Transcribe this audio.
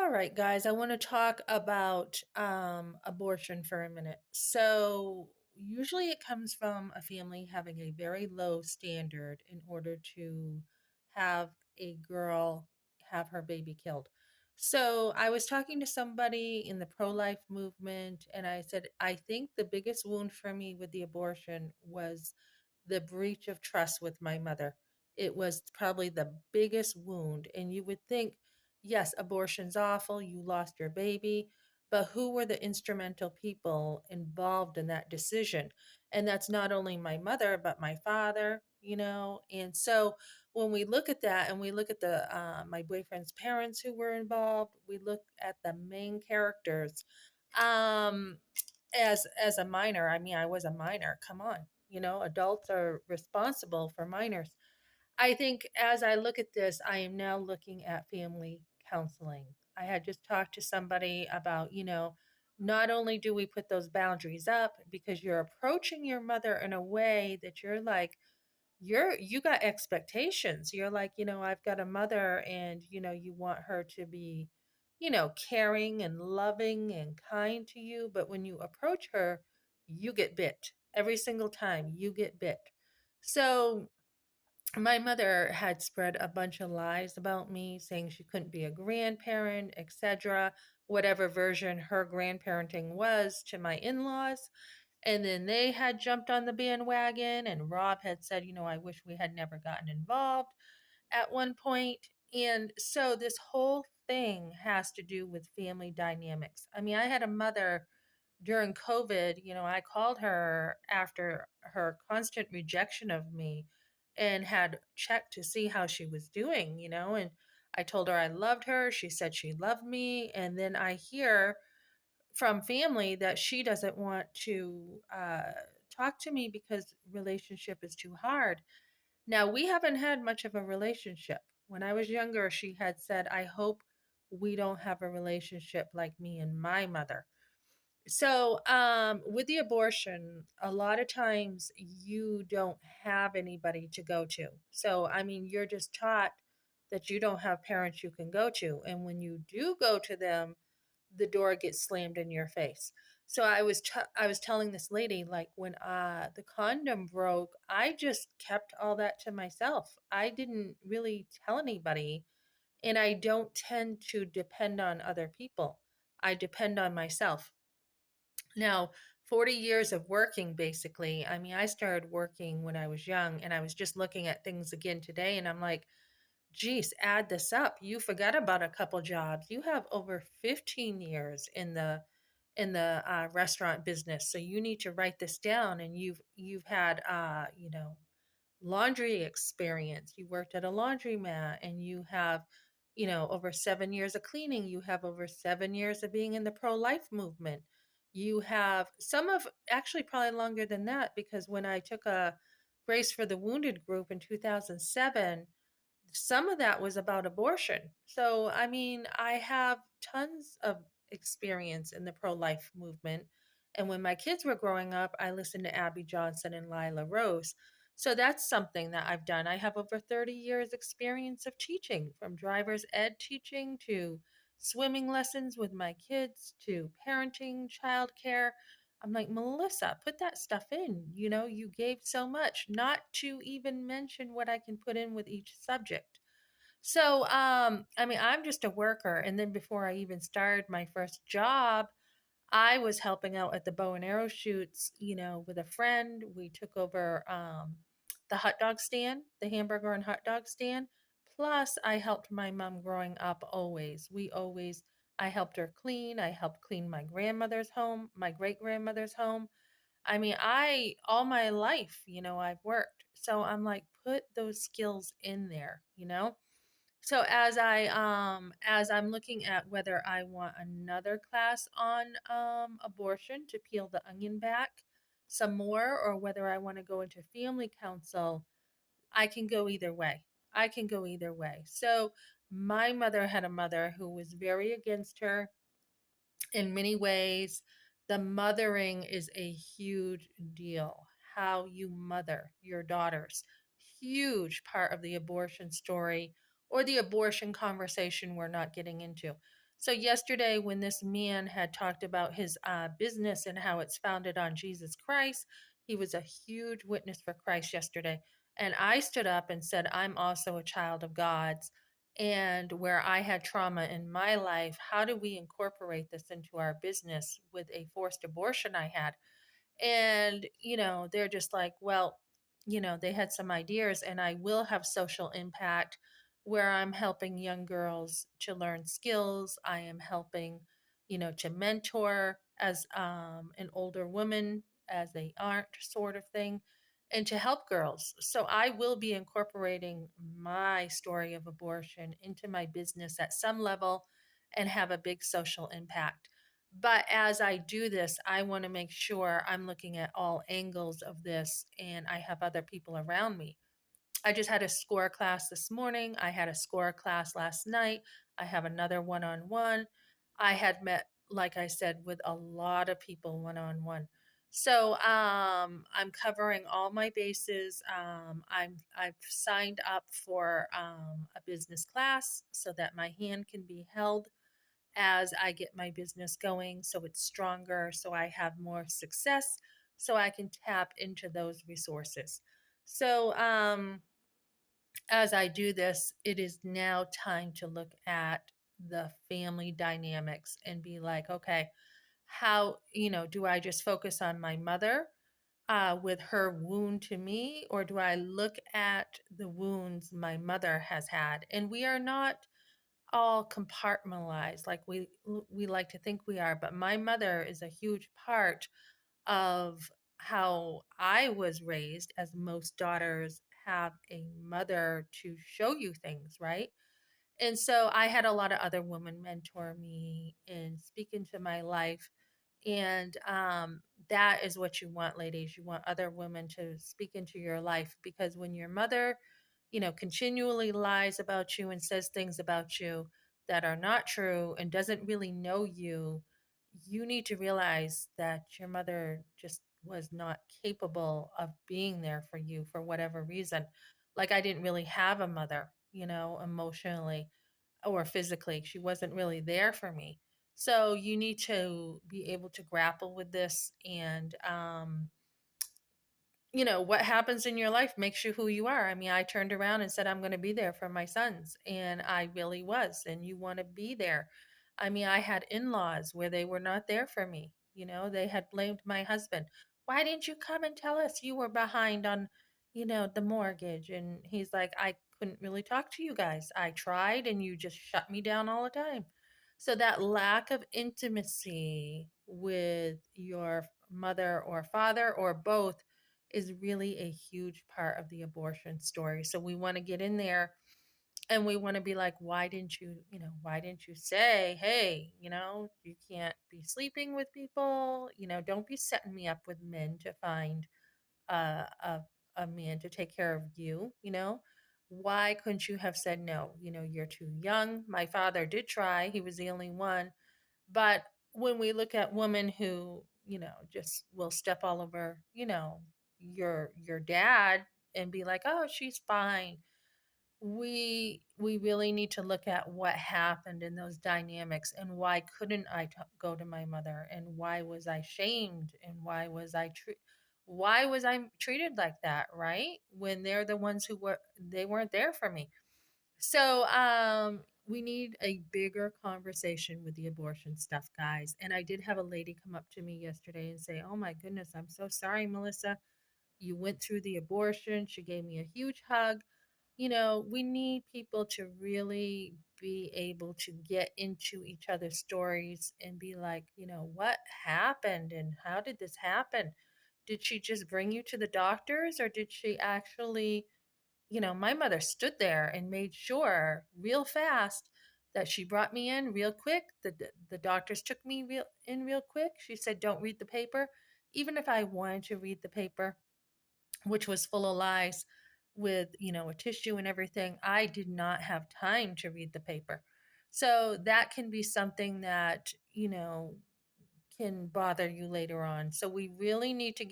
All right, guys, I want to talk about abortion for a minute. So, usually it comes from a family having a very low standard in order to have a girl have her baby killed. So, I was talking to somebody in the pro life movement, and I said, I think the biggest wound for me with the abortion was the breach of trust with my mother. It was probably the biggest wound. And you would think, yes, abortion's awful, you lost your baby, but who were the instrumental people involved in that decision? And that's not only my mother, but my father, you know? And so when we look at that and we look at the my boyfriend's parents who were involved, we look at the main characters. Um, as a minor, I mean, I was a minor. Come on, you know, adults are responsible for minors. I think as I look at this, I am now looking at family counseling. I had just talked to somebody about, not only do we put those boundaries up because you're approaching your mother in a way that you're like, you got expectations. You're like, I've got a mother and, you want her to be, caring and loving and kind to you. But when you approach her, you get bit. Every single time you get bit. So my mother had spread a bunch of lies about me, saying she couldn't be a grandparent, etc., whatever version her grandparenting was to my in laws. And then they had jumped on the bandwagon, and Rob had said, I wish we had never gotten involved at one point. And so this whole thing has to do with family dynamics. I mean, I had a mother during COVID, I called her after her constant rejection of me and had checked to see how she was doing, and I told her I loved her. She said she loved me. And then I hear from family that she doesn't want to talk to me because relationship is too hard. Now, we haven't had much of a relationship. When I was younger, she had said, I hope we don't have a relationship like me and my mother. So, with the abortion, a lot of times you don't have anybody to go to. So, I mean, you're just taught that you don't have parents you can go to. And when you do go to them, the door gets slammed in your face. So I was telling this lady like when the condom broke, I just kept all that to myself. I didn't really tell anybody, and I don't tend to depend on other people. I depend on myself. Now, 40 years of working basically. I mean, I started working when I was young, and I was just looking at things again today, and I'm like, geez, add this up. You forgot about a couple jobs. You have over 15 years in the restaurant business, so you need to write this down. And you've had laundry experience. You worked at a laundromat, and you have over 7 years of cleaning. You have over 7 years of being in the pro life movement. You have some of actually probably longer than that because when I took a Grace for the Wounded group in 2007, some of that was about abortion. So, I mean, I have tons of experience in the pro life movement. And when my kids were growing up, I listened to Abby Johnson and Lila Rose. So that's something that I've done. I have over 30 years experience of teaching, from driver's ed teaching to swimming lessons with my kids to parenting, childcare. I'm like, Melissa, put that stuff in. You gave so much, not to even mention what I can put in with each subject. So, I mean, I'm just a worker. And then before I even started my first job, I was helping out at the bow and arrow shoots, with a friend. We took over the hot dog stand, the hamburger and hot dog stand. Plus, I helped my mom growing up always. I helped her clean. I helped clean my grandmother's home, my great grandmother's home. I mean, all my life, I've worked. So I'm like, put those skills in there, So as I'm looking at whether I want another class on abortion to peel the onion back some more, or whether I want to go into family council, I can go either way. I can go either way. So my mother had a mother who was very against her in many ways. The mothering is a huge deal. How you mother your daughters, huge part of the abortion story or the abortion conversation we're not getting into. So yesterday, when this man had talked about his business and how it's founded on Jesus Christ, he was a huge witness for Christ yesterday. And I stood up and said, I'm also a child of God's. And where I had trauma in my life, how do we incorporate this into our business with a forced abortion I had? And, they're just like, well, they had some ideas, and I will have social impact where I'm helping young girls to learn skills. I am helping, to mentor as an older woman as they aren't, sort of thing, and to help girls. So I will be incorporating my story of abortion into my business at some level and have a big social impact. But as I do this, I want to make sure I'm looking at all angles of this and I have other people around me. I just had a score class this morning. I had a score class last night. I have another one on one. I had met, like I said, with a lot of people one on one. So I'm covering all my bases. I've signed up for a business class so that my hand can be held as I get my business going so it's stronger, so I have more success, so I can tap into those resources. So, as I do this, it is now time to look at the family dynamics and be like, okay, how, do I just focus on my mother with her wound to me, or do I look at the wounds my mother has had? And we are not all compartmentalized like we like to think we are, but my mother is a huge part of how I was raised, as most daughters have a mother to show you things, right? And so I had a lot of other women mentor me and speak into my life. And that is what you want, ladies. You want other women to speak into your life, because when your mother, continually lies about you and says things about you that are not true and doesn't really know you, you need to realize that your mother just was not capable of being there for you for whatever reason. Like I didn't really have a mother, emotionally or physically. She wasn't really there for me. So you need to be able to grapple with this and what happens in your life makes you who you are. I mean, I turned around and said, I'm going to be there for my sons. And I really was. And you want to be there. I mean, I had in laws where they were not there for me. They had blamed my husband. Why didn't you come and tell us you were behind on, the mortgage? And he's like, I couldn't really talk to you guys. I tried and you just shut me down all the time. So that lack of intimacy with your mother or father or both is really a huge part of the abortion story. So we want to get in there and we want to be like, why didn't you say, hey, you can't be sleeping with people, don't be setting me up with men to find uh, a, a man to take care of you. Why couldn't you have said no? You're too young. My father did try, he was the only one, but when we look at women who, just will step all over, your dad and be like, "Oh, she's fine." We really need to look at what happened in those dynamics and why couldn't go to my mother, and why was I shamed, and why was I treated like that, right? When they're the ones who they weren't there for me. So, we need a bigger conversation with the abortion stuff, guys. And I did have a lady come up to me yesterday and say, "Oh my goodness, I'm so sorry, Melissa. You went through the abortion." She gave me a huge hug. We need people to really be able to get into each other's stories and be like, what happened and how did this happen? Did she just bring you to the doctors, or did she actually, my mother stood there and made sure real fast that she brought me in real quick. The doctors took me real quick. She said, "Don't read the paper." Even if I wanted to read the paper, which was full of lies with, a tissue and everything, I did not have time to read the paper. So that can be something that, can bother you later on. So we really need to